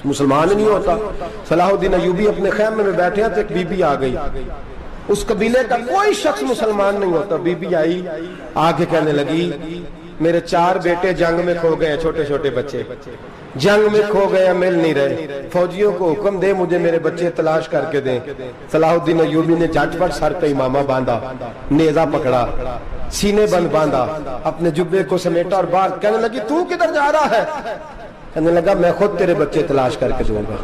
مسلمان نہیں ہوتا۔ صلاح الدین ایوبی اپنے خیمے میں بیٹھے ہیں تو ایک بی بی آ گئی، اس قبیلے کا کوئی شخص مسلمان نہیں ہوتا۔ بی بی آئی، آگے کہنے لگی میرے 4 بیٹے جنگ میں کھو گئے، چھوٹے چھوٹے بچے جنگ میں کھو گئے، مل نہیں رہے، فوجیوں کو حکم دے مجھے میرے بچے تلاش کر کے دیں۔ صلاح الدین ایوبی نے جھٹ پٹ سر پہ امامہ باندھا، نیزہ پکڑا، سینے بند باندھا، اپنے جبے کو سمیٹا اور باہر کہنے لگی تو کدھر جا رہا ہے؟ کہنے لگا میں خود تیرے بچے تلاش کر کے دوں گا۔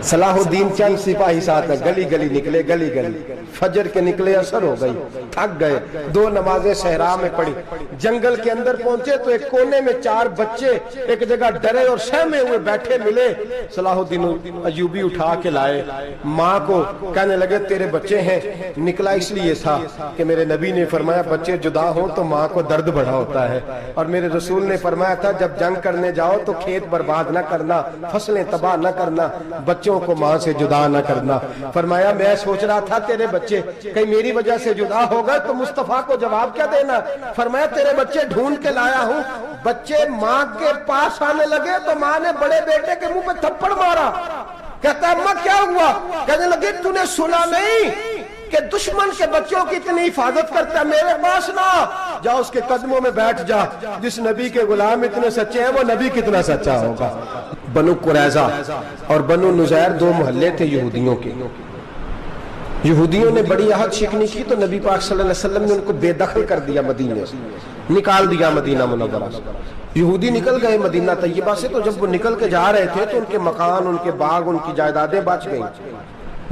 صلاح الدین چند سپاہی ساتھ گلی گلی نکلے، گلی گلی فجر کے نکلے، اثر ہو گئی، تھک گئے، 2 نمازیں صحرا میں پڑھی، جنگل کے اندر پہنچے تو ایک کونے میں 4 بچے ایک جگہ ڈرے اور سہمے ہوئے بیٹھے ملے۔ صلاح الدین ایوبی اٹھا کے لائے، ماں کو کہنے لگے تیرے بچے ہیں۔ نکلا اس لیے تھا کہ میرے نبی نے فرمایا بچے جدا ہوں تو ماں کو درد بڑا ہوتا ہے، اور میرے رسول نے فرمایا تھا جب جنگ کرنے جاؤ تو کھیت برباد نہ کرنا، فصلیں تباہ نہ کرنا، بچوں کو ماں سے جدا نہ کرنا۔ فرمایا میں سوچ رہا تھا تیرے بچے کہیں میری وجہ سے جدا ہو گئے تو مصطفیٰ کو جواب کیا دینا؟ فرمایا تیرے بچے ڈھونڈ کے لایا ہوں۔ بچے ماں کے پاس آنے لگے تو ماں نے بڑے بیٹے کے منہ پہ تھپڑ مارا۔ کہتا اماں کیا ہوا؟ کہنے لگے تو نے سنا نہیں کہ دشمن کے بچوں کی اتنی حفاظت کرتا ہے، میرے پاس نہ جا، اس کے قدموں میں بیٹھ جا، جس نبی کے غلام اتنے سچے ہیں وہ نبی کتنا سچا ہوگا۔ بنو قریظہ اور بنو نذیر 2 محلے تھے یہودیوں کے۔ یہودیوں نے بڑی عہد شکنی کی تو نبی پاک صلی اللہ علیہ وسلم نے ان کو بے دخل کر دیا، مدینے سے نکال دیا، مدینہ منورہ سے۔ یہودی نکل گئے مدینہ طیبہ سے، تو جب وہ نکل کے جا رہے تھے تو ان کے مکان، ان کے باغ، ان کی جائیدادیں بچ گئیں۔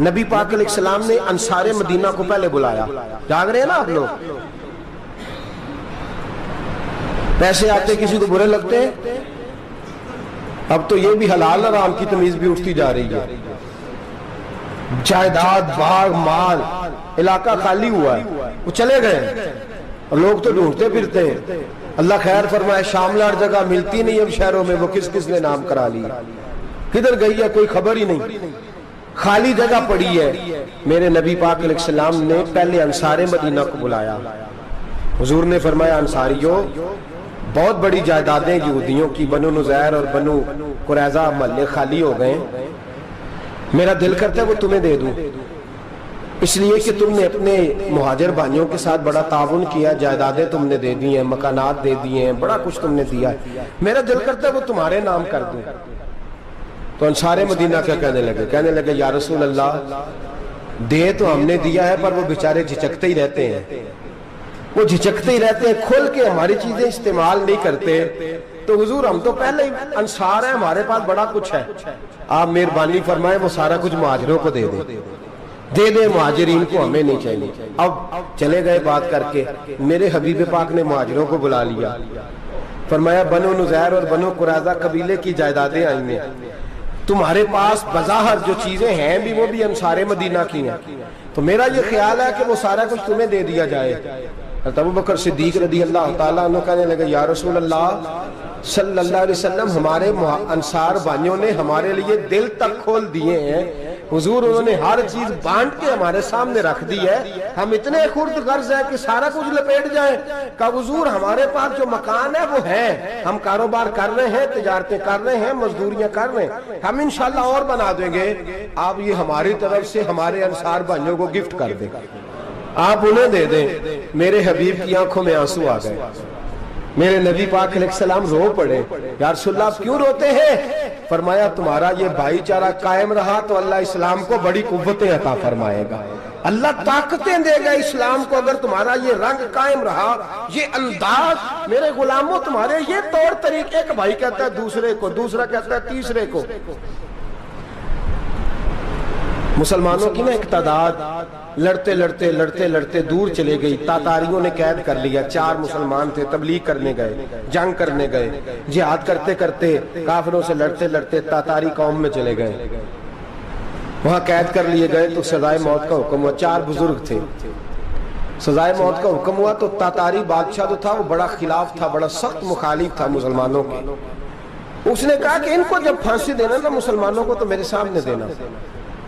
نبی پاک علیہ السلام نے انصار مدینہ کو پہلے بلایا، جاگ رہے ہیں نا آپ لوگ؟ پیسے آتے کسی کو برے لگتے ہیں؟ اب تو یہ بھی حلال حرام کی تمیز بھی اٹھتی جا رہی ہے۔ جائیداد، باغ، مال، علاقہ خالی ہوا ہے، وہ چلے گئے اور لوگ تو ڈھونڈتے پھرتے ہیں۔ اللہ خیر فرمائے، شاملہ ہر جگہ ملتی نہیں اب شہروں میں، وہ کس کس نے نام کرا لیا، کدھر گئی ہے کوئی خبر ہی نہیں، خالی جگہ پڑی ہے۔ میرے نبی پاک علیہ السلام نے پہلے انصار مدینہ کو بلایا۔ حضور نے فرمایا انصاریوں بہت بڑی جائیدادیں یہودیوں کی، بنو نذیر اور بنو قریظہ محلے خالی ہو گئے، میرا دل کرتا ہے وہ تمہیں دے دوں، اس لیے کہ تم نے اپنے مہاجر بھائیوں کے ساتھ بڑا تعاون کیا، جائیدادیں تم نے دے دی ہیں، مکانات دے دیے ہیں، بڑا کچھ تم نے دیا ہے، میرا دل کرتا ہے وہ تمہارے نام کر دوں۔ تو انصار مدینہ کیا کہنے لگے یا رسول اللہ دے تو ہم نے دیا ہے پر وہ بیچارے جھچکتے ہی رہتے ہیں، وہ جھچکتے ہی رہتے ہیں، کھول کے ہماری چیزیں استعمال نہیں کرتے۔ تو حضور ہم تو پہلے ہی انصار ہیں، ہمارے پاس بڑا کچھ ہے، آپ مہربانی فرمائیں وہ سارا کچھ مہاجروں کو دے دے، مہاجرین کو ہمیں نہیں چاہیے۔ اب چلے گئے بات کر کے، میرے حبیب پاک نے مہاجروں کو بلا لیا، فرمایا بنو نذیر اور بنو قریظہ قبیلے کی جائیدادیں آئی ہیں، تمہارے پاس بظاہر جو چیزیں ہیں بھی وہ بھی انصار مدینہ کی ہیں، تو میرا یہ خیال ہے کہ وہ سارا کچھ تمہیں دے دیا جائے۔ حضرت ابوبکر صدیق رضی اللہ تعالیٰ عنہ کہنے لگے یا رسول اللہ صلی اللہ علیہ وسلم ہمارے انصار بھائیوں نے ہمارے لیے دل تک کھول دیے ہیں، حضور انہوں نے ہر چیز بانٹ کے ہمارے سامنے رکھ دی ہے، ہم اتنے خرد غرض ہیں کہ سارا کچھ لپیٹ جائیں۔ کہا حضور ہمارے پاس جو مکان ہے وہ ہے، ہم کاروبار کر رہے ہیں، تجارتیں کر رہے ہیں، مزدوریاں کر رہے ہیں، ہم انشاءاللہ اور بنا دیں گے، آپ یہ ہماری طرف سے ہمارے انصار بھائیوں کو گفٹ کر دیں، آپ انہیں دے دیں۔ میرے حبیب کی آنکھوں میں آنسو آ گئے، میرے نبی پاک علیہ السلام رو پڑے، یا رسول اللہ آپ کیوں روتے ہیں؟ فرمایا تمہارا یہ بھائی چارہ قائم رہا تو اللہ اسلام کو بڑی قوتیں عطا فرمائے گا، اللہ طاقتیں دے گا اسلام کو، اگر تمہارا یہ رنگ قائم رہا، یہ انداز، میرے غلاموں تمہارے یہ طور طریقے، ایک بھائی کہتا ہے دوسرے کو، دوسرا کہتا ہے تیسرے کو۔ مسلمانوں کی نا ایک تعداد لڑتے لڑتے لڑتے لڑتے دور چلے گئی، تاتاریوں نے قید کر لیا، 4 مسلمان تھے، تبلیغ کرنے گئے، جنگ کرنے گئے، جہاد کرتے کرتے کافروں سے لڑتے لڑتے تاتاری قوم میں چلے گئے، وہاں قید کر لیے گئے تو سزائے موت کا حکم ہوا، 4 بزرگ تھے، سزائے موت کا حکم ہوا تو تاتاری بادشاہ جو تھا وہ بڑا خلاف تھا، بڑا سخت مخالف تھا مسلمانوں کے، اس نے کہا کہ ان کو جب پھانسی دینا نا مسلمانوں کو تو میرے سامنے دینا۔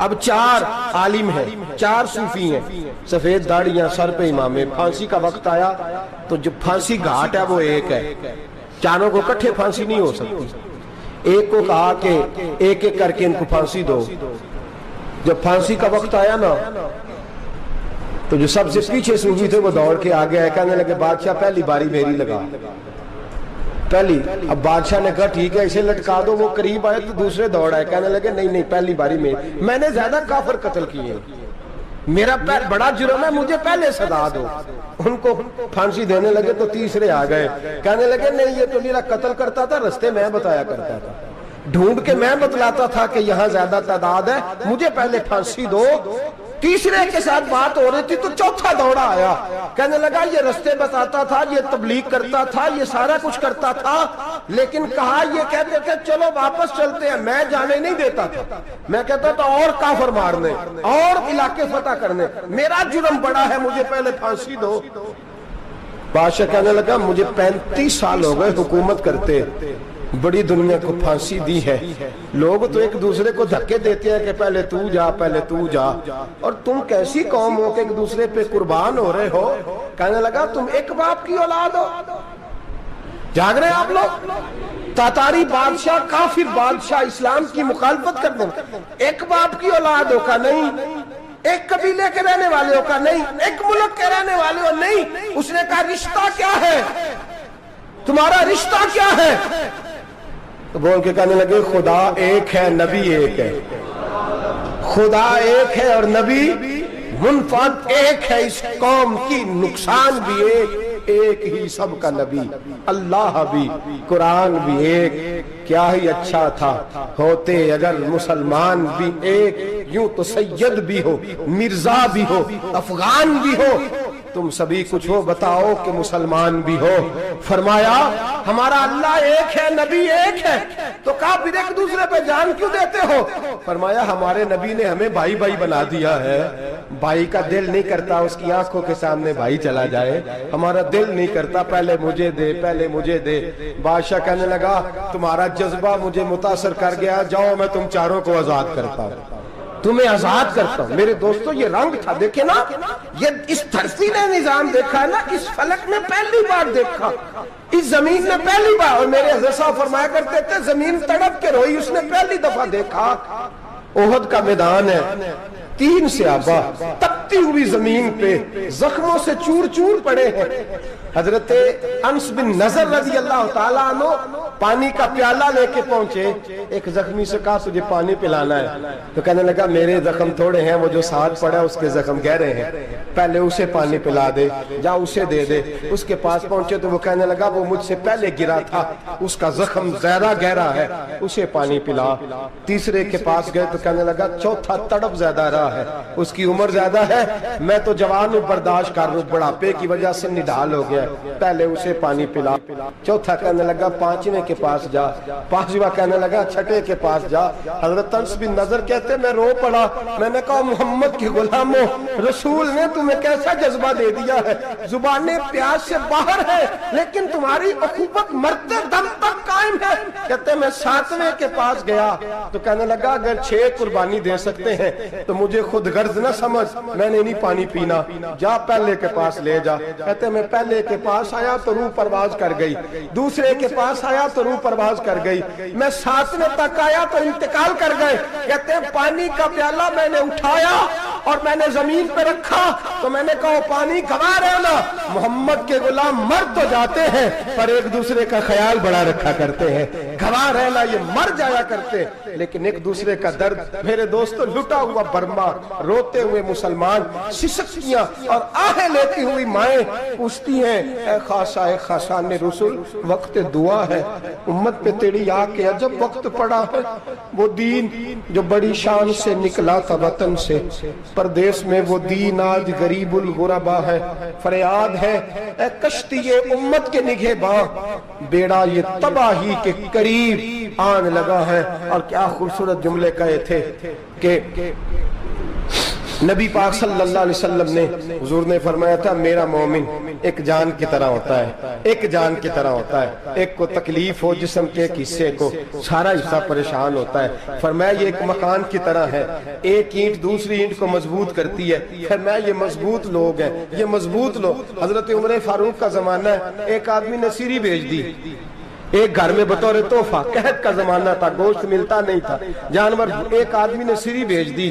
اب 4 عالم ہیں، 4 صوفی ہیں، سفید داڑیاں، سر پہ امامے، پھانسی کا وقت آیا تو جو پھانسی گھاٹ ہے وہ ایک ہے، چاروں کو کٹھے پھانسی نہیں ہو سکتی، ایک کو کہا کہ ایک ایک کر کے ان کو پھانسی دو. جب پھانسی کا وقت آیا نا تو جو سب سے پیچھے صوفی تھے وہ دوڑ کے آگے آئے, کہنے لگے بادشاہ پہلی باری میری لگا پہلی. اب بادشاہ نے کہا ٹھیک ہے اسے لٹکا دو. وہ قریب آئے تو دوسرے دوڑ آئے, کہنے لگے نہیں نہیں پہلی باری میں نے زیادہ کافر قتل کیے, میرا بڑا جرم ہے, مجھے پہلے سزا دو. ان کو پھانسی دینے لگے تو تیسرے آ گئے, کہنے لگے نہیں یہ تو میرا قتل کرتا تھا, رستے میں بتایا کرتا تھا, ڈھونڈ کے میں بتلاتا تھا کہ یہاں زیادہ تعداد ہے, مجھے پہلے پھانسی دو. تیسرے کے ساتھ بات ہو رہی تھی تو چوتھا دوڑا آیا, کہنے لگا یہ رستے بتاتا تھا, یہ تبلیغ کرتا تھا, یہ سارا کچھ کرتا تھا, لیکن کہا یہ کہتے تھے چلو واپس چلتے ہیں, میں جانے نہیں دیتا تھا, میں کہتا تھا اور کافر مارنے اور علاقے فتح کرنے, میرا جرم بڑا ہے, مجھے پہلے پھانسی دو. بادشاہ کہنے لگا مجھے 35 سال ہو گئے حکومت کرتے, بڑی دنیا کو پھانسی دی ہے, لوگ تو ایک دوسرے کو دھکے دیتے ہیں کہ پہلے تو جا پہلے تو جا, اور تم کیسی قوم ہو کہ ایک دوسرے پہ قربان ہو رہے ہو. کہنے لگا تم ایک باپ کی اولاد ہو, جاگ رہے آپ لوگ. تاتاری بادشاہ کافر بادشاہ اسلام کی مخالفت کر دیں, ایک باپ کی اولاد ہو کا نہیں, ایک قبیلے کے رہنے والے ہو کا نہیں, ایک ملک کے رہنے والے ہو نہیں. اس نے کہا رشتہ کیا ہے تمہارا, رشتہ کیا ہے؟ تو بول کے کہنے لگے خدا ایک ہے نبی ایک ہے, خدا ایک ہے اور نبی منفرد ایک ہے, اس قوم کی نقصان بھی ایک ہی سب کا نبی, اللہ بھی قرآن بھی ایک. کیا ہی اچھا تھا ہوتے اگر مسلمان بھی ایک, یوں تو سید بھی ہو مرزا بھی ہو افغان بھی ہو, تم سبھی کچھ ہو بتاؤ کہ مسلمان بھی ہو. فرمایا ہمارا اللہ ایک ہے نبی ایک ہے, تو کہا پھر ایک دوسرے پہ جان کیوں دیتے ہو؟ فرمایا ہمارے نبی نے ہمیں بھائی بھائی بنا دیا ہے, بھائی کا دل نہیں کرتا اس کی آنکھوں کے سامنے بھائی چلا جائے, ہمارا دل نہیں کرتا پہلے مجھے دے پہلے مجھے دے. بادشاہ کہنے لگا تمہارا جذبہ مجھے متاثر کر گیا, جاؤ میں تم چاروں کو آزاد کرتا ہوں, تمہیں آزاد کرتا ہوں. میرے دوستو یہ رنگ تھا, دیکھیں نا, یہ اس دھرتی نے نظام دیکھا ہے نا, اس فلک نے پہلی بار دیکھا, اس زمین نے پہلی بار. اور میرے حضرت صاحب فرمایا کرتے تھے زمین تڑپ کے روئی, اس نے پہلی دفعہ دیکھا. احد کا میدان ہے, 3 صحابہ تپتی ہوئی زمین پہ زخموں سے چور چور پڑے ہیں. حضرت انس بن نضر رضی اللہ تعالیٰ عنہ پانی کا پیالہ لے کے پہنچے, ایک زخمی سے کہا تجھے پانی پلانا ہے, تو کہنے لگا میرے زخم تھوڑے ہیں, وہ جو ساتھ پڑا اس کے زخم گہرے ہیں, پہلے اسے پانی پلا دے, جا اسے دے دے. اس کے پاس پہنچے تو وہ کہنے لگا وہ مجھ سے پہلے گرا تھا, اس کا زخم زیادہ گہرا ہے, اسے پانی پلا. تیسرے کے پاس گئے تو کہنے لگا چوتھا تڑپ زیادہ رہا ہے, اس کی عمر زیادہ ہے, میں تو جوان ہوں برداشت کر رہا ہوں, بڑھاپے کی وجہ سے نڈھال ہو گیا, پہلے اسے پانی پلا. چوتھا کہنے لگا 5ویں کے پاس جا, 5واں کہنے لگا 6ٹھے کے پاس جا. حضرت انس بن نضر کہتے میں رو پڑا, میں نے کہا محمد کے غلاموں, رسول نے تمہیں کیسا جذبہ دے دیا ہے, زبانیں پیاس سے باہر ہے لیکن تمہاری اخوت مرتے دم تک قائم ہے. کہتے میں 7ویں کے پاس گیا تو کہنے لگا اگر 6 قربانی دے سکتے ہیں تو مجھے خود غرض نہ سمجھ, میں نے نہیں پانی پینا, جا پہلے کے پاس لے جا. کہتے میں پہلے کے پاس آیا تو روح پرواز کر گئی, دوسرے کے پاس آیا تو روح پرواز کر گئی, میں 7ویں تک آیا تو انتقال کر گئے. کہتے ہیں پانی کا پیالہ میں نے اٹھایا اور میں نے زمین پہ رکھا تو میں نے کہا پانی گوا رہنا, محمد کے غلام مر تو جاتے ہیں پر ایک دوسرے کا خیال بڑا رکھا کرتے ہیں, گوا رہنا یہ مر جایا کرتے لیکن ایک دوسرے کا درد. میرے دوستو لٹا ہوا برما, روتے ہوئے مسلمان, سسکیاں اور آہیں لیتی ہوئی مائیں پوچھتی ہیں اے خاصا اے خاصان رسول, وقت دعا ہے, امت پہ تیری آ کے عجب وقت پڑا ہے. وہ دین جو بڑی شان سے نکلا تھا وطن سے, پردیس میں وہ دین آج غریب الغربا ہے. فریاد ہے اے کشتی امت کے نگہباں, بیڑا یہ تباہی کے قریب آن لگا ہے. اور کیا خوبصورت جملے کہے تھے کہ نبی پاک صلی اللہ علیہ وسلم نے, حضور نے فرمایا تھا میرا مومن ایک جان کی طرح ہوتا ہے, ایک جان کی طرح ہوتا ہے, ایک کو تکلیف ہو جسم کے ایک حصے کو, سارا حصہ پریشان ہوتا ہے. فرمایا یہ ایک مکان کی طرح ہے, ایک اینٹ دوسری اینٹ کو مضبوط کرتی ہے. فرمایا یہ مضبوط لوگ ہیں, یہ مضبوط لوگ. حضرت عمر فاروق کا زمانہ ہے, ایک آدمی نے سیری بھیج دی, ایک گھر میں بطور تحفہ، قحط کا زمانہ تھا، گوشت ملتا نہیں تھا، جانور، ایک آدمی نے سری بھیج دی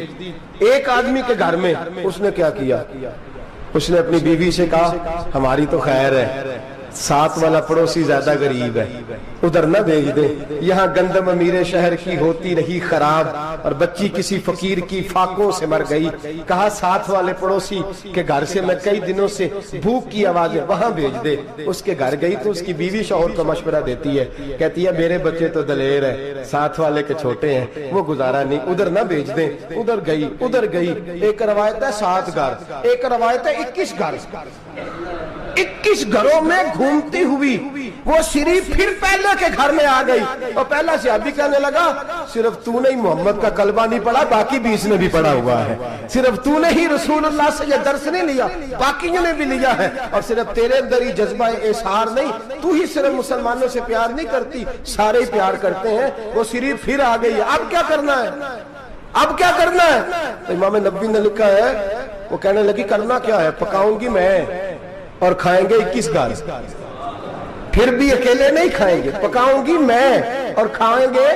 ایک آدمی کے گھر میں۔ اس نے کیا کیا؟ اس نے اپنی بیوی سے کہا ہماری تو خیر ہے، ساتھ والا پڑوسی زیادہ غریب ہے، ادھر نہ بھیج دے، یہاں گندم امیر شہر کی ہوتی رہی خراب اور بچی کسی فقیر کی فاقوں سے مر گئی، کہا ساتھ والے پڑوسی کے گھر سے میں کئی دنوں سے بھوک کی آوازیں، وہاں بھیج دے۔ اس کے گھر گئی تو اس کی بیوی شوہر کو مشورہ دیتی ہے، کہتی ہے میرے بچے تو دلیر ہے، ساتھ والے کے چھوٹے ہیں، وہ گزارا نہیں، ادھر نہ بھیج دیں۔ ادھر گئی، ایک روایت ہے 7 گھر، ایک روایت ہے 21 گھر، 21 گھروں میں گھومتی ہوئی وہ سری پھر پہلے کے گھر میں آ گئی، اور پہلا صحابی کہنے لگا صرف تو نے محمد کا کلمہ نہیں پڑھا، باقی 20 نے بھی پڑھا ہوا ہے، صرف تو نے ہی رسول اللہ سے یہ درس نہیں لیا، باقیوں نے بھی لیا ہے، اور صرف تیرے اندر ہی جذبہ اظہار نہیں، تو ہی صرف مسلمانوں سے پیار نہیں کرتی، سارے ہی پیار کرتے ہیں۔ وہ سری پھر آ گئی، اب کیا کرنا ہے؟ اب کیا کرنا ہے؟ تو امام نبوی نے لکھا ہے، وہ کہنے لگی کرنا کیا ہے؟ پکاؤں گی میں اور کھائیں گے 21 گھر، پھر بھی اکیلے نہیں کھائیں گے، پکاؤں گی میں اور کھائیں گے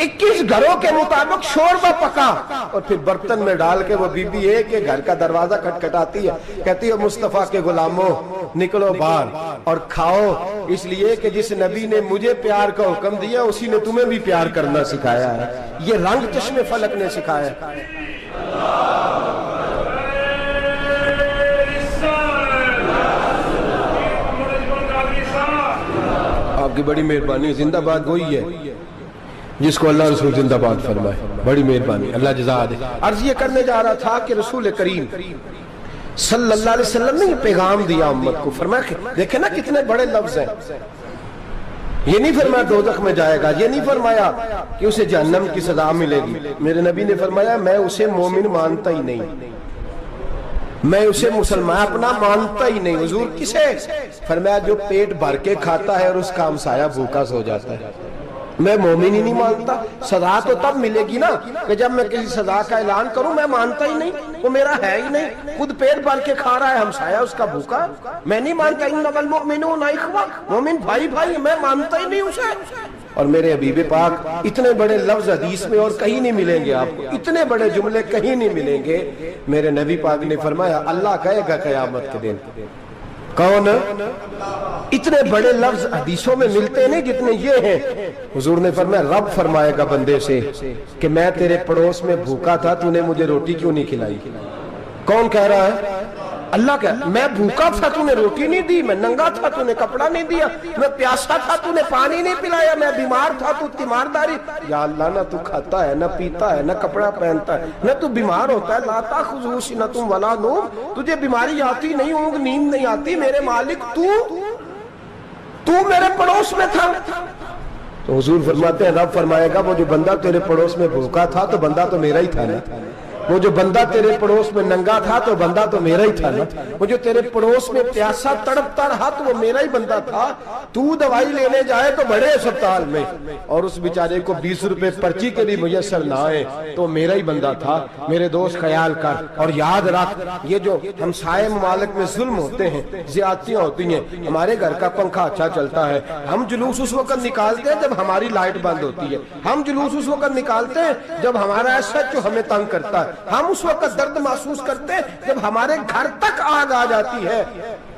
21 گھروں کے مطابق شوربہ پکا، اور پھر برتن میں ڈال کے وہ بی بی ایک گھر کا دروازہ کھٹکھٹاتی ہے، کہتی ہے مصطفیٰ کے غلاموں نکلو باہر اور کھاؤ، اس لیے کہ جس نبی نے مجھے پیار کا حکم دیا اسی نے تمہیں بھی پیار کرنا سکھایا ہے، یہ رنگ چشم فلک نے سکھایا ہے۔ آپ کی بڑی مہربانی، زندہ باد وہی ہے جس کو اللہ رسول زندہ باد فرمائے، بڑی مہربانی، اللہ جزا دے۔ عرض یہ کرنے جا رہا تھا کہ رسول کریم صلی اللہ علیہ وسلم نے یہ پیغام دیا امت کو، فرمایا دیکھیں نا کتنے بڑے لفظ ہیں، یہ نہیں فرمایا دوزخ میں جائے گا، یہ نہیں فرمایا کہ اسے جہنم کی سزا ملے گی، میرے نبی نے فرمایا میں اسے مومن مانتا ہی نہیں، میں اسے مسلمان اپنا مانتا ہی نہیں۔ حضور کسے؟ فرمایا جو پیٹ بھر کے کھاتا ہے اور اس کا ہمسایہ بھوکا سو جاتا ہے، میں مومن ہی نہیں مانتا۔ سزا تو تب ملے گی نا کہ جب میں کسی سزا کا اعلان کروں، میں مانتا ہی نہیں، وہ میرا ہے ہی نہیں، خود پیٹ بھر کے کھا رہا ہے، ہمسایہ اس کا بھوکا، میں نہیں مانتا۔ انما المؤمنون اخوہ، مومن بھائی بھائی، میں مانتا ہی نہیں اسے۔ اور میرے حبیب پاک اتنے بڑے لفظ حدیث میں اور کہیں نہیں ملیں گے، آپ کو اتنے بڑے جملے کہیں نہیں ملیں گے۔ میرے نبی پاک نے فرمایا اللہ کہے گا قیامت کے دن، کون؟ اتنے بڑے لفظ حدیثوں میں ملتے نہیں جتنے یہ ہیں۔ حضور نے فرمایا رب فرمائے گا بندے سے کہ میں تیرے پڑوس میں بھوکا تھا، تو نے مجھے روٹی کیوں نہیں کھلائی؟ کون کہہ رہا ہے؟ اللہ کہہ، میں بھوکا تھا تو نے روٹی نہیں دی، میں ننگا تھا تو نے کپڑا نہیں دیا، میں پیاسا تھا تو نے پانی نہیں پلایا، میں بیمار تھا تو تیمارداری۔ یا اللہ نہ تو کھاتا ہے، نہ پیتا ہے، نہ کپڑا پہنتا ہے، نہ تو بیمار ہوتا ہے، لا تاخذہ سنۃ ولا نوم، تجھے بیماری آتی نہیں، اونگ نیند نہیں آتی، میرے مالک تو میرے پڑوس میں تھا۔ تو حضور فرماتے ہیں رب فرمائے گا وہ جو بندہ تیرے پڑوس میں بھوکا تھا تو بندہ تو میرا ہی تھا نا، وہ جو بندہ تیرے پڑوس میں ننگا تھا تو بندہ تو میرا ہی تھا نا، وہ جو تیرے پڑوس میں پیاسا تڑپتا رہا تو وہ میرا ہی بندہ تھا، تو دوائی لینے جائے تو بڑے اسپتال میں اور اس بیچارے کو 20 روپے پرچی کے بھی میسر نہ آئے تو میرا ہی بندہ تھا۔ میرے دوست خیال کر اور یاد رکھ، یہ جو ہمسائے ممالک میں ظلم ہوتے ہیں، زیادتیاں ہوتی ہیں، ہمارے گھر کا پنکھا اچھا چلتا ہے، ہم جلوس اس وقت نکالتے ہیں جب ہماری لائٹ بند ہوتی ہے، ہم جلوس اس وقت نکالتے ہیں جب ہمارا ایسا جو ہمیں تنگ کرتا ہے، ہم اس وقت درد محسوس کرتے ہیں جب ہمارے گھر تک آگ آ جاتی ہے۔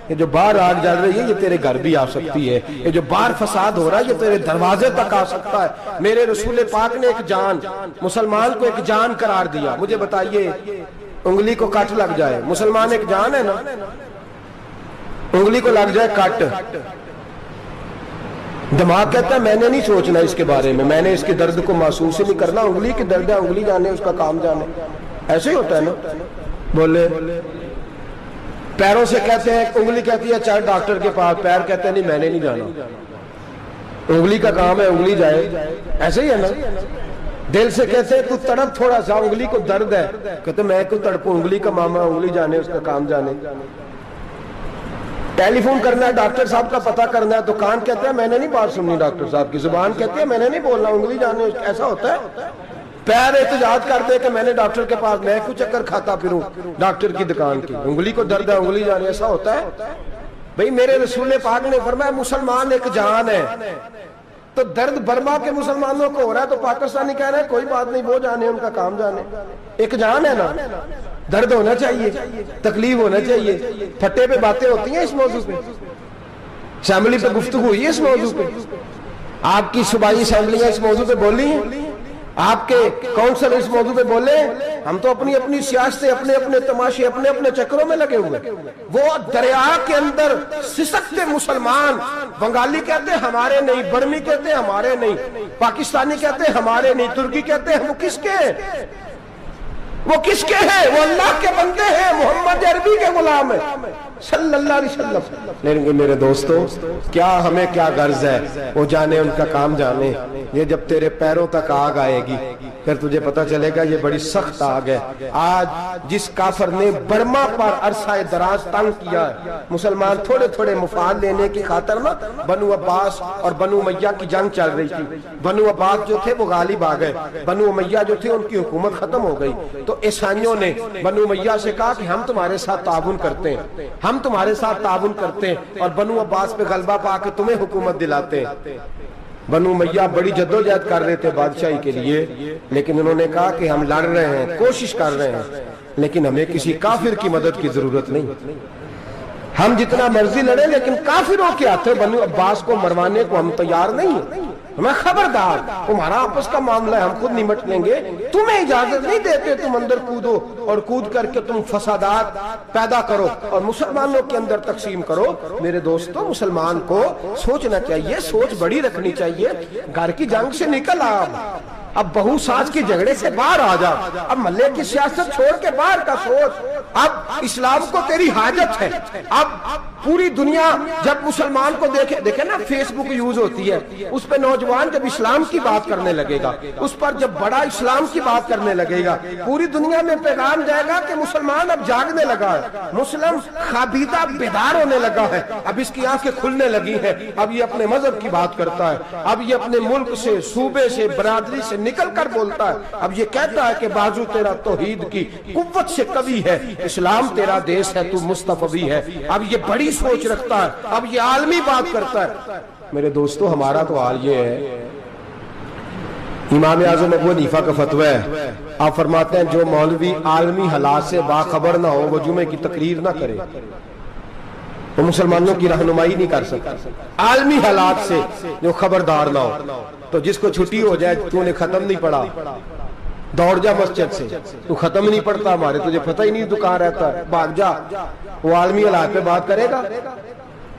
یہ جو باہر آگ جل رہی ہے یہ تیرے گھر بھی آ سکتی ہے، یہ جو باہر فساد ہو رہا ہے یہ تیرے دروازے تک آ سکتا ہے۔ میرے رسول پاک نے ایک جان، مسلمان کو ایک جان قرار دیا۔ مجھے بتائیے انگلی کو کٹ لگ جائے، مسلمان ایک جان ہے نا، انگلی کو لگ جائے کٹ، دماغ کہتا ہے میں نے نہیں سوچنا اس کے بارے میں نے اس کے درد کو محسوس ہی نہیں کرنا، انگلی کی درد ہے، انگلی جانے اس کا کام جانے، ایسے ہی ہوتا ہے نا۔ بولے پیروں سے کہتے ہیں، انگلی کہتی ہے چل ڈاکٹر کے پاس، پیر کہتے ہیں نہیں میں نے نہیں جانا، انگلی کا کام ہے انگلی جائے، ایسے ہی ہے نا۔ دل سے کہتے ہیں تو تڑپ تھوڑا سا، انگلی کو درد ہے، کہتے میں کو تڑپوں، انگلی کا معاملہ انگلی جانے اس کا کام جانے۔ ٹیلی فون کرنا ہے ڈاکٹر صاحب کا پتہ کرنا ہے، دکان کہتے ہیں میں نے نہیں بات سننی ڈاکٹر صاحب کی، زبان کہتی ہے میں نے نہیں بولنا، انگلی جانے، ایسا ہوتا ہے۔ پیر احتجاج کرتے کہ میں نے ڈاکٹر کے پاس، میں کچھ چکر کھاتا پھروں ڈاکٹر کی دکان کی، انگلی کو درد ہے انگلی جانے، ایسا ہوتا ہے۔ بھئی میرے رسول پاک نے فرمایا مسلمان ایک جان ہے، تو درد برما کے مسلمانوں کو ہو رہا ہے تو پاکستانی کہہ رہے ہیں کوئی بات نہیں، وہ جانے ان کا کام جانے، ایک جان ہے نا، درد ہونا چاہیے، تکلیف ہونا چاہیے، پھٹے پہ باتیں ہوتی ہیں اس موضوع پہ، اسمبلی پہ گفتگو ہوئی ہے اس موضوع پہ، آپ کی صوبائی اسمبلیاں اس موضوع پہ بولی ہیں، آپ کے کونسل اس موضوع پہ بولے، ہم تو اپنی اپنی سیاستیں، اپنے اپنے تماشے، اپنے اپنے چکروں میں لگے ہوئے، وہ دریا کے اندر سسکتے مسلمان، بنگالی کہتے ہیں ہمارے نہیں، برمی کہتے ہیں ہمارے نہیں، پاکستانی کہتے ہیں ہمارے نہیں، ترکی کہتے ہیں ہم کس کے ہیں، وہ کس کے ہیں؟ وہ اللہ کے بندے ہیں، محمد عربی کے غلام ہیں صلی اللہ علیہ وسلم۔ لیکن میرے دوستو کیا ہمیں کیا غرض ہے، وہ جانے ان کا کام جانے، یہ جب تیرے پیروں تک آگ آئے گی پھر تجھے پتہ چلے گا یہ بڑی سخت آگ ہے۔ آج جس کافر نے برما پر عرصہ دراز تنگ کیا ہے، مسلمان تھوڑے تھوڑے مفاد لینے کی خاطر نا، بنو عباس اور بنو امیہ کی جنگ چل رہی تھی، بنو عباس جو تھے وہ غالب آ گئے، بنو امیہ جو تھے ان کی حکومت ختم ہو گئی، تو عیسائیوں نے بنو امیہ سے کہا کہ ہم تمہارے ساتھ تعاون کرتے ہیں، ہم تمہارے ساتھ تعاون کرتے ہیں اور بنو عباس پہ غلبہ پا کے تمہیں حکومت دلاتے ہیں۔ بنو امیہ بڑی جدوجہد کر رہے تھے بادشاہی کے لیے، لیکن انہوں نے کہا کہ ہم لڑ رہے ہیں، کوشش کر رہے ہیں، لیکن ہمیں کسی کافر کی مدد کی ضرورت نہیں، ہم جتنا مرضی لڑیں لیکن کافروں کے ہاتھوں بنو عباس کو مروانے کو ہم تیار نہیں ہیں، ہمیں خبردار، تمہارا آپس کا معاملہ ہے، ہم خود نمٹ لیں گے، تمہیں اجازت نہیں دیتے تم اندر کودو اور کود کر کے تم فسادات پیدا کرو اور مسلمانوں کے اندر تقسیم کرو۔ میرے دوستو مسلمان کو سوچنا چاہیے، سوچ بڑی رکھنی چاہیے، گھر کی جنگ سے نکل آ، اب بہو ساس کے جھگڑے سے باہر آ جا، اب محلے کی سیاست چھوڑ کے باہر کا سوچ، اب اسلام کو تیری حاجت ہے، اب پوری دنیا جب مسلمان کو دیکھے نا، فیس بک یوز ہوتی ہے، اس پہ نوجوان جب اسلام کی بات کرنے لگے گا، اس پر جب بڑا اسلام کی بات کرنے لگے گا، پوری دنیا میں پیغام جائے گا کہ مسلمان اب جاگنے لگا ہے، مسلم خوابیدہ بیدار ہونے لگا ہے، اب اس کی آنکھیں کھلنے لگی ہیں، اب یہ اپنے مذہب کی بات کرتا ہے، اب یہ اپنے ملک سے، صوبے سے، برادری سے نکل کر بولتا ہے، اب یہ کہتا ہے کہ بازو تیرا توحید کی قوت سے قوی ہے، اسلام تیرا دیس ہے، تو مصطفی ہے، اب یہ بڑی سوچ رکھتا ہے، اب یہ عالمی بات کرتا ہے۔ میرے دوستو ہمارا تو حال یہ ہے، امام اعظم ابو حنیفہ کا فتویٰ ہے، آپ فرماتے ہیں جو مولوی عالمی حالات سے باخبر نہ ہو وہ جمعے کی تقریر نہ کرے، وہ مسلمانوں کی رہنمائی نہیں کر سکتا، عالمی حالات سے جو خبردار نہ ہو، تو جس کو چھٹی ہو جائے تو نے ختم نہیں پڑھا، دوڑ جا مسجد سے، تو ختم نہیں پڑھتا ہمارے، تجھے پتہ ہی نہیں تو کہاں رہتا ہے، بھاگ جا، وہ عالمی حالات پہ بات کرے گا،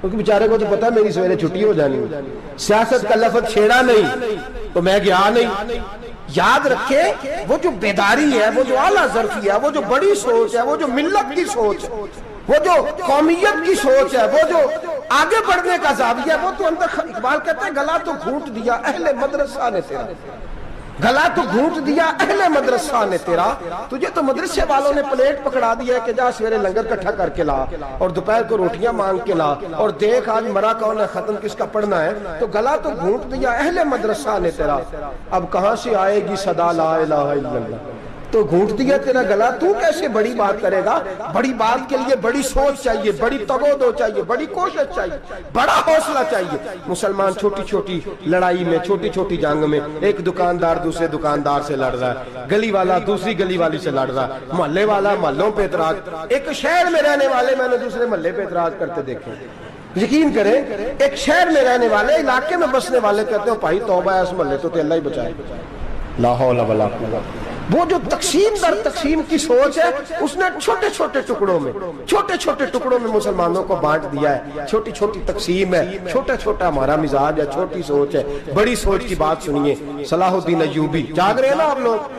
کیونکہ بیچارے کو تو پتہ ہے میری سویرے چھٹی ہو جانی، سیاست کا لفظ چھیڑا نہیں تو میں گیا نہیں۔ یاد رکھے وہ جو بیداری ہے، وہ جو اعلیٰ ظرفی ہے، وہ جو بڑی سوچ ہے، وہ جو ملت کی سوچ ہے، وہ جو قومیت کی سوچ ہے، وہ جو آگے بڑھنے کا زاویہ ہے، وہ تو اندر، اقبال کہتے ہیں گلا تو گھونٹ دیا اہل مدرسہ نے تیرا، گلا تو گھونٹ دیا اہل مدرسہ نے تیرا، تجھے تو مدرسے والوں نے پلیٹ پکڑا دیا ہے کہ جا سویرے لنگر کٹھا کر کے لا اور دوپہر کو روٹیاں مانگ کے لا اور دیکھ آج مرا کون ہے، ختم کس کا پڑھنا ہے، تو گلا تو گھونٹ دیا اہل مدرسہ نے تیرا، اب کہاں سے آئے گی صدا لا الہ الا اللہ، تو گھونٹ دیا تیرا گلا، تو کیسے بڑی بات کرے گا؟ بڑی بات کے لیے بڑی سوچ چاہیے، بڑی تگودو چاہیے، بڑی کوشش چاہیے، بڑا حوصلہ چاہیے۔ مسلمان چھوٹی چھوٹی لڑائی میں، چھوٹی چھوٹی جنگ میں، ایک دکاندار دوسرے دکاندار سے لڑ رہا ہے، گلی والا دوسری گلی والی سے لڑ رہا ہے، محلے والا محلوں پہ اعتراض، ایک شہر میں رہنے والے میں نے دوسرے محلے پہ اعتراض کرتے دیکھے، یقین کریں ایک شہر میں رہنے والے، علاقے میں بسنے والے کہتے ہیں بھائی توبہ ہے اس محلے تو اللہ ہی بچائے، لا حول ولا قوت۔ وہ جو تقسیم در تقسیم کی سوچ ہے، اس نے چھوٹے چھوٹے ٹکڑوں میں مسلمانوں کو بانٹ دیا ہے، چھوٹی چھوٹی تقسیم ہے، چھوٹا چھوٹا ہمارا مزاج ہے، چھوٹی سوچ ہے، بڑی سوچ کی بات سنیے۔ صلاح الدین ایوبی، جاگ رہے ہیں نا آپ لوگ؟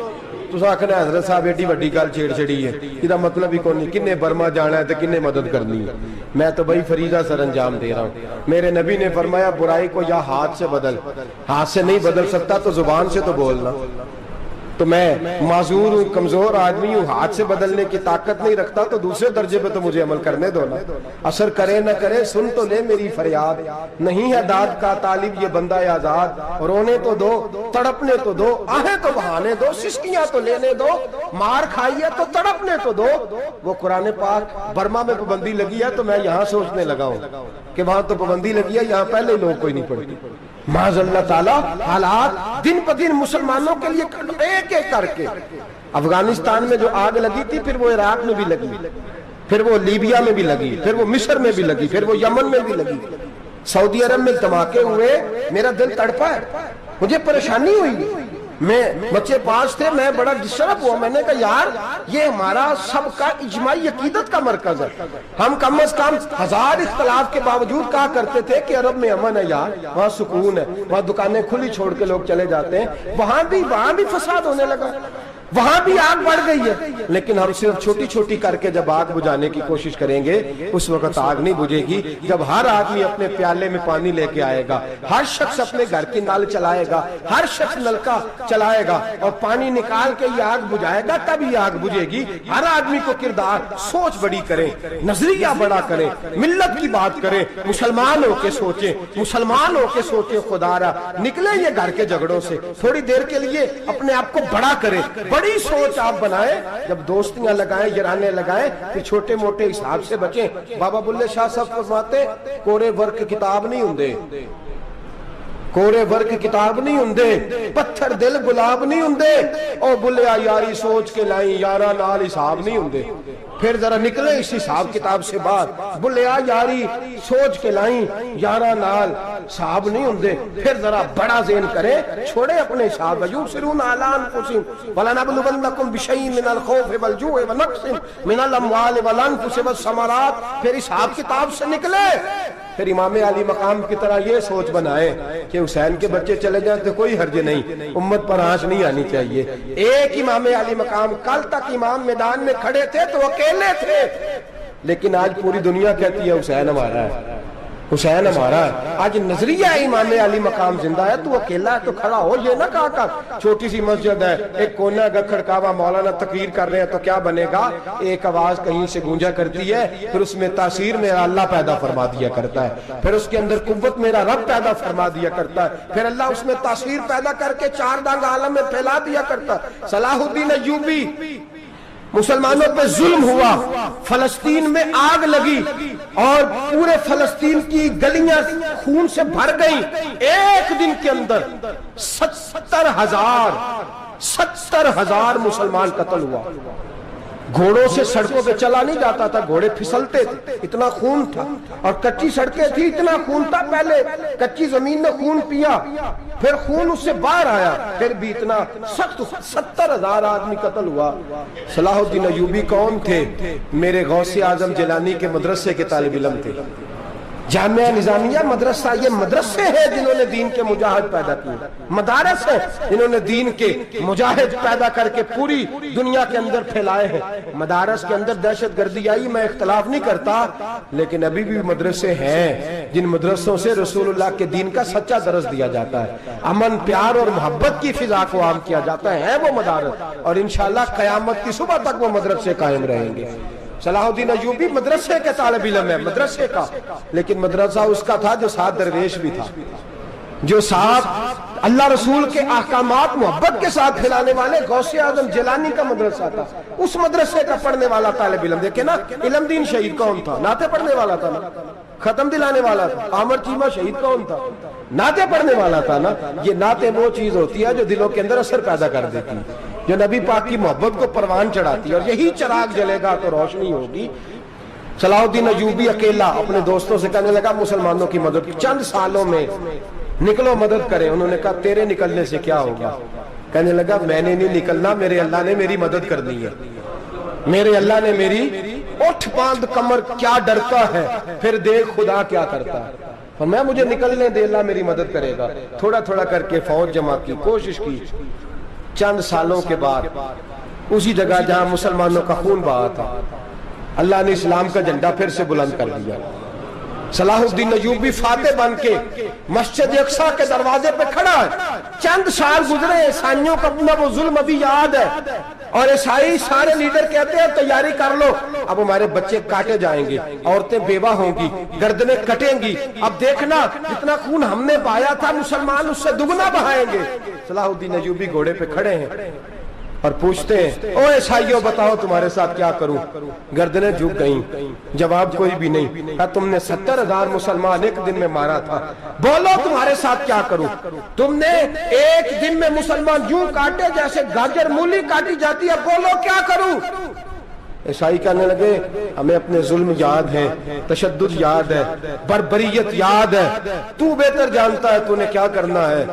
تو آخنا حضرت صاحب ایڈی وڈی گل چھیڑ چھڑی ہے، یہ مطلب ہی کون نہیں، کنے برما جانا ہے تو کنے مدد کرنی ہے، میں تو بھائی فریضہ سر انجام دے رہا ہوں۔ میرے نبی نے فرمایا برائی کو یا ہاتھ سے بدل، ہاتھ سے نہیں بدل سکتا تو زبان سے تو بولنا، تو میں معذور ہوں، کمزور آدمی ہوں، ہاتھ سے بدلنے کی طاقت نہیں رکھتا، تو دوسرے درجے پہ تو مجھے عمل کرنے دو نا۔ اثر کرے نہ کرے سن تو لے میری فریاد، نہیں ہے داد کا طالب یہ بندہ آزاد، رونے تو دو، تڑپنے تو دو، آہیں تو بہانے دو، سسکیاں تو لینے دو، مار کھائی ہے تو تڑپنے تو دو۔ وہ قرآن پاک برما میں پابندی لگی ہے تو میں یہاں سوچنے لگا ہوں کہ وہاں تو پابندی لگی ہے، یہاں پہلے لوگ کوئی نہیں پڑھتی۔ معاذ اللہ تعالیٰ حالات دن بدن مسلمانوں کے لیے ایک ایک کر کے، افغانستان میں جو آگ لگی تھی پھر وہ عراق میں بھی لگی، پھر وہ لیبیا میں بھی لگی، پھر وہ مصر میں بھی لگی، پھر وہ یمن میں بھی لگی، سعودی عرب میں دھماکے ہوئے، میرا دل تڑپا ہے، مجھے پریشانی ہوئی، میں بچے پاس تھے، میں بڑا ڈسٹرب ہوا، میں نے کہا یار یہ ہمارا سب کا اجماعی عقیدت کا مرکز ہے، ہم کم از کم ہزار اختلاف کے باوجود کہا کرتے تھے کہ عرب میں امن ہے یار، وہاں سکون ہے، وہاں دکانیں کھلی چھوڑ کے لوگ چلے جاتے ہیں، وہاں بھی فساد ہونے لگا، وہاں بھی آگ بڑھ گئی ہے، لیکن ہم صرف چھوٹی چھوٹی کر کے جب آگ بجھانے کی کوشش کریں گے اس وقت آگ نہیں بجھے گی، جب ہر آدمی اپنے پیالے میں پانی لے کے آئے گا، ہر شخص اپنے گھر کی نل چلائے گا، ہر شخص نلکا چلائے گا اور پانی نکال کے یہ آگ بجھائے گا، تب یہ آگ بجھے گی۔ ہر آدمی کو کردار سوچ بڑی کریں، نظریہ بڑا کریں، ملت کی بات کریں، مسلمان ہو کے سوچیں، مسلمان ہو کے سوچیں، خدا را نکلیں یہ گھر کے جھگڑوں سے، تھوڑی دیر کے لیے اپنے آپ کو بڑا کریں، بڑی سوچ آپ بنائیں، جب دوستیاں لگائیں، یرانے لگائیں، پھر چھوٹے موٹے حساب سے بچیں۔ بابا بلے شاہ صاحب فرماتے کورے ورک کتاب نہیں ہوندے، کورے ورک کتاب نہیں ہوندے، پتھر دل گلاب نہیں ہوندے، او بلیا یاری سوچ کے لائیں، یارا نال حساب نہیں ہوندے۔ پھر ذرا نکلے اس حساب کتاب سے باہر، بلیا یاری سوچ کے لائیں، یارا نال حساب نہیں ہوندے۔ پھر ذرا بڑا ذہن کریں، چھوڑے اپنے حساب، وَيُبْصِرُونَ عَلَىٰ أَنفُسِهِمْ وَلَنَبْلُوَنَّكُمْ بِشَيْءٍ مِّنَ الْخَوْفِ وَالْجُوعِ وَنَقْصٍ مِّنَ الْأَمْوَالِ وَالْأَنفُسِ وَالثَّمَرَاتِ۔ پھر حساب کتاب سے نکلے، پھر امام علی مقام کی طرح یہ سوچ بنائے کہ حسین کے بچے چلے جائیں تو کوئی حرج نہیں، امت پر آنچ نہیں آنی چاہیے۔ ایک امام علی مقام، کل تک امام میدان میں کھڑے تھے تو اکیلے تھے، لیکن آج پوری دنیا کہتی ہے حسین ہمارا ہے، حسین ہمارا ہے۔ آج نظریہ امام علی مقام زندہ ہے، تو اکیلا ہے تو کھڑا ہو، یہ نہ کہا کر چھوٹی سی مسجد ہے، ایک کونا کا کھڑکاوا، مولانا تقریر کر رہے ہیں تو کیا بنے گا، ایک آواز کہیں سے گونجا کرتی ہے، پھر اس میں تاثیر میرا اللہ پیدا فرما دیا کرتا ہے، پھر اس کے اندر قوت میرا رب پیدا فرما دیا کرتا ہے، پھر اللہ اس میں تاثیر پیدا کر کے چار دانگ عالم میں پھیلا دیا کرتا ہے۔ صلاح الدین ایوبی، مسلمانوں پہ ظلم ہوا، فلسطین میں آگ لگی اور پورے فلسطین کی گلیاں خون سے بھر گئیں، ایک دن کے اندر 70,000 مسلمان قتل ہوا۔ گھوڑوں سے سڑکوں پہ چلا نہیں جاتا تھا، گھوڑے پھسلتے تھے، اتنا خون تھا، اور کچی سڑکیں تھی، اتنا خون تھا، پہلے کچی زمین نے خون پیا، پھر خون اس سے باہر آیا، پھر بھی اتنا سخت 70,000 آدمی قتل ہوا۔ صلاح الدین ایوبی کون تھے؟ میرے غوث اعظم جیلانی کے مدرسے کے طالب علم تھے۔ جامعہ نظامیہ مدرسہ، یہ مدرسے ہیں جنہوں نے دین کے مجاہد پیدا کیے، مدارس ہیں جنہوں نے دین کے مجاہد پیدا کر کے پوری دنیا کے اندر پھیلائے ہیں۔ مدارس کے اندر دہشت گردی آئی، میں اختلاف نہیں کرتا، لیکن ابھی بھی مدرسے ہیں جن مدرسوں سے رسول اللہ کے دین کا سچا درس دیا جاتا ہے، امن پیار اور محبت کی فضا کو عام کیا جاتا ہے وہ مدارس، اور انشاءاللہ قیامت کی صبح تک وہ مدرسے قائم رہیں گے۔ صلاح الدین ایوبی مدرسے کے طالب علم ہے، مدرسے کا، لیکن مدرسہ اس کا تھا جو ساتھ درویش بھی تھا، جو ساتھ اللہ رسول کے احکامات محبت کے ساتھ پھیلانے والے غوث اعظم جیلانی کا مدرسہ تھا، اس مدرسے کا پڑھنے والا طالب علم۔ دیکھیں نا، علم دین شہید کون تھا؟ نعتیں پڑھنے والا تھا نا، ختم دلانے والا تھا۔ عامر چیمہ شہید کون تھا؟ نعتیں پڑھنے والا تھا نا۔ یہ نعتیں وہ چیز ہوتی ہے جو دلوں کے اندر اثر پیدا کر دیتی ہے، جو نبی پاک کی محبت کو پروان چڑھاتی ہے، اور یہی چراغ جلے گا تو روشنی ہوگی۔ صلاح الدین ایوبی اکیلا اپنے دوستوں سے کہنے لگا مسلمانوں کی مدد، چند سالوں میں نکلو مدد کریں۔ انہوں نے کہا تیرے نکلنے سے کیا ہوگا؟ کہنے لگا میں نے نہیں نکلنا، میرے اللہ نے میری مدد کرنی ہے، میرے اللہ نے میری اٹھ باندھ کمر کیا ڈرتا ہے، پھر دیکھ خدا کیا کرتا ہے، اور میں مجھے نکلنے دے، اللہ میری مدد کرے گا۔ تھوڑا تھوڑا کر کے فوج جمع کی، کوشش کی، چند سالوں کے بعد اسی جگہ جہاں مسلمانوں کا خون بہا تھا، اللہ نے اسلام کا جھنڈا پھر سے بلند کر دیا۔ صلاح الدین ایوبی فاتح بن کے مسجد اقصی کے دروازے پہ کھڑا ہے. چند سال گزرے، عیسائیوں کا اپنا وہ ظلم ابھی یاد ہے، اور عیسائی سارے لیڈر کہتے ہیں تیاری کر لو، اب ہمارے بچے کاٹے جائیں گے، عورتیں بیوہ ہوں گی، گردنیں کٹیں گی، اب دیکھنا جتنا خون ہم نے بہایا تھا مسلمان اس سے دگنا بہائیں گے. صلاح الدین ایوبی گھوڑے پہ کھڑے ہیں اور پوچھتے ہیں، او عیسائیوں بتاؤ تمہارے ساتھ کیا کروں؟ گردنیں جھک گئیں، جواب کوئی بھی نہیں. کہا تم نے 70,000 مسلمان ایک دن میں مارا تھا، بولو تمہارے ساتھ کیا کروں؟ تم نے ایک دن میں مسلمان یوں کاٹے جیسے گاجر مولی کاٹی جاتی ہے، بولو کیا کروں؟ عیسائی کہنے لگے ہمیں اپنے ظلم یاد ہے، تشدد یاد ہے، بربریت یاد ہے، تو بہتر جانتا ہے تو نے کیا کرنا ہے.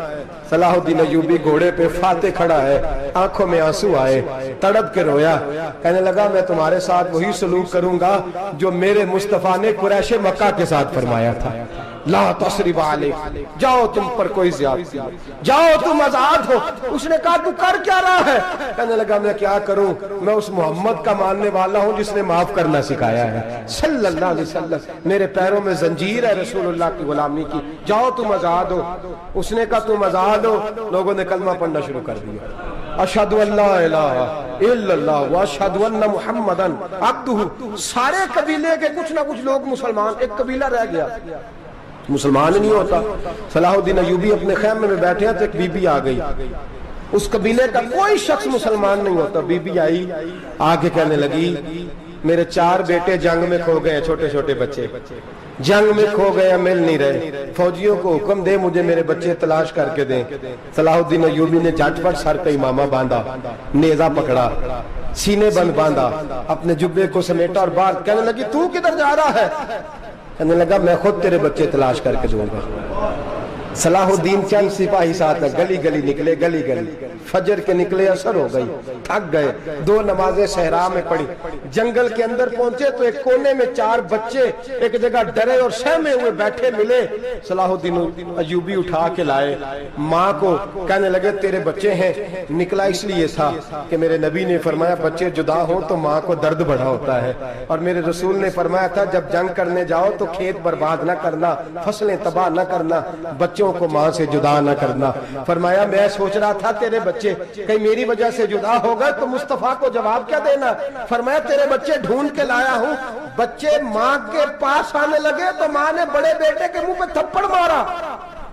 صلاح الدین ایوبی گھوڑے پہ فاتح کھڑا ہے، آنکھوں میں آنسو آئے، تڑپ کے رویا، کہنے لگا میں تمہارے ساتھ وہی سلوک کروں گا جو میرے مصطفیٰ نے قریش مکہ کے ساتھ فرمایا تھا. لا تصریب علیک، جاؤ تم پر کوئی زیادتی، جاؤ تم آزاد ہو. اس نے کہا تو کر کیا رہا ہے؟ کہنے لگا میں کیا کروں، میں اس محمد کا ماننے والا ہوں جس نے معاف کرنا سکھایا ہے صلی اللہ علیہ وسلم. میرے پیروں میں زنجیر ہے رسول اللہ کی غلامی کی، جاؤ تم آزاد ہو. اس نے کہا تم آزاد ہو. لوگوں نے کلمہ پڑھنا شروع کر دیا، اشہد ان لا الہ الا اللہ واشہد ان محمدن عبدہ. سارے قبیلے کے کچھ نہ کچھ لوگ مسلمان، ایک قبیلہ رہ گیا مسلمان نہیں ہوتا. صلاح الدین ایوبی اپنے خیمے میں بیٹھے ہیں تو ایک بی بی آ گئی، اس قبیلے کا کوئی شخص مسلمان نہیں ہوتا. بی بی آئی، آگے کہنے لگی میرے 4 بیٹے جنگ میں کھو گئے، چھوٹے چھوٹے بچے جنگ میں کھو گئے، مل نہیں رہے، فوجیوں کو حکم دے مجھے میرے بچے تلاش کر کے دیں. صلاح الدین ایوبی نے جھٹ پٹ سر پہ امامہ باندھا، نیزہ پکڑا، سینے بند باندھا، اپنے جبے کو سمیٹا اور باہر. کہنے لگی تو کدھر جا رہا ہے؟ کہنے لگا میں خود تیرے بچے تلاش کر کے دوں گا. صلاح الدین چند سپاہی ساتھ گلی گلی نکلے، گلی گلی فجر کے نکلے، اثر ہو گئی، تھک گئے. 2 نمازیں صحرا میں پڑھی، جنگل کے اندر پہنچے تو ایک کونے میں 4 بچے ایک جگہ ڈرے اور سہمے ہوئے بیٹھے ملے. صلاح الدین ایوبی اٹھا کے لائے، ماں کو کہنے لگے تیرے بچے ہیں. نکلا اس لیے تھا کہ میرے نبی نے فرمایا بچے جدا ہوں تو ماں کو درد بڑا ہوتا ہے، اور میرے رسول نے فرمایا تھا جب جنگ کرنے جاؤ تو کھیت برباد نہ کرنا، فصلیں تباہ نہ کرنا، بچوں کو ماں سے جدا نہ کرنا. فرمایا میں سوچ رہا تھا تیرے بچے کہیں میری وجہ سے جدا ہو گئے تو مصطفیٰ کو جواب کیا دینا. فرمایا تیرے بچے ڈھونڈ کے لایا ہوں. بچے ماں کے پاس آنے لگے تو ماں نے بڑے بیٹے کے منہ پہ تھپڑ مارا.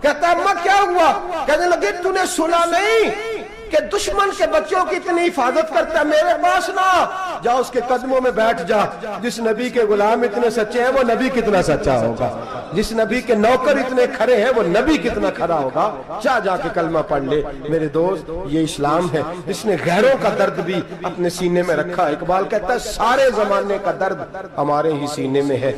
کہتا اماں کیا ہوا؟ کہنے لگے تو نے سنا نہیں کہ دشمن کے بچوں کی اتنی حفاظت کرتا ہے، میرے پاس نہ جا، اس کے قدموں میں بیٹھ جا. جس نبی کے غلام اتنے سچے ہیں وہ نبی کتنا سچا ہوگا، جس نبی کے نوکر اتنے کھڑے ہیں وہ نبی کتنا کھڑا ہوگا. جا کے کلمہ پڑھ لے. میرے دوست یہ اسلام ہے جس نے غیروں کا درد بھی اپنے سینے میں رکھا. اقبال کہتا ہے سارے زمانے کا درد ہمارے ہی سینے میں ہے.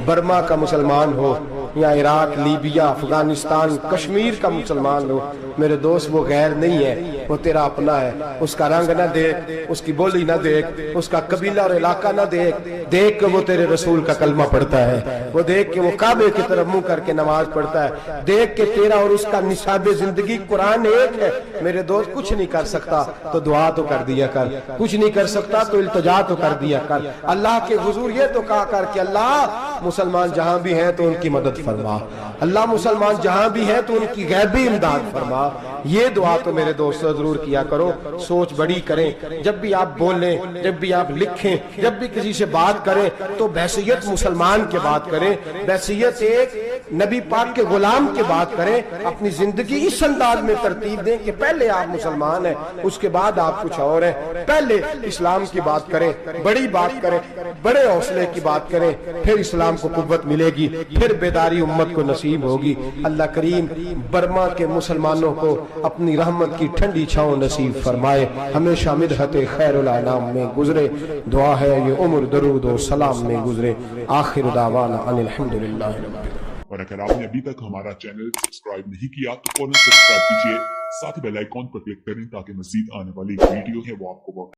برما کا مسلمان ہو یا عراق، لیبیا، افغانستان، کشمیر کا مسلمان ہو، میرے دوست وہ غیر نہیں ہے، وہ تیرا اپنا ہے. اس کا رنگ نہ دیکھ، اس کی بولی نہ دیکھ، اس کا قبیلہ اور علاقہ نہ دیکھ. دیکھ کہ وہ تیرے رسول کا کلمہ پڑھتا ہے، وہ دیکھ کہ وہ کعبے کی طرف منہ کر کے نماز پڑھتا ہے. دیکھ کہ تیرا اور اس کا نصاب زندگی قرآن ایک ہے. میرے دوست کچھ نہیں کر سکتا تو دعا تو کر دیا کر، کچھ نہیں کر سکتا تو التجا تو کر دیا کر. اللہ کے حضور یہ تو کہا کر کہ اللہ مسلمان جہاں بھی ہیں تو ان کی مدد فرما، اللہ مسلمان جہاں بھی ہیں تو ان کی غیبی امداد فرما. یہ دعا تو میرے دوست ضرور کیا کرو. سوچ بڑی کریں، جب بھی آپ بولیں، جب بھی آپ لکھیں، جب بھی کسی سے بات کریں تو بحیثیت مسلمان کے بات کریں، بحیثیت ایک نبی پاک کے غلام کے بات کریں. اپنی زندگی اس انداز میں ترتیب دیں کہ پہلے آپ مسلمان ہیں، اس کے بعد آپ کچھ اور ہیں. پہلے اسلام کی بات کریں، بڑی بات کریں، بڑے حوصلے کی بات کریں، پھر اسلام کو قوت ملے گی، پھر بیداری امت کو نصیب ہوگی. اللہ کریم برما کے مسلمانوں کو اپنی رحمت کی ٹھنڈی چھاؤں نصیب فرمائے، ہمیشہ مدحت خیر الانام میں گزرے. دعا ہے یہ عمر درود و سلام میں گزرے. آخر دعوانا ان الحمدللہ. اور اگر آپ نے ابھی تک ہمارا چینل سبسکرائب نہیں کیا تو فوراً سبسکرائب کیجیے، ساتھ ہی بیل آئیکن پر کلک کریں تاکہ مزید آنے والی ویڈیو ہے وہ آپ کو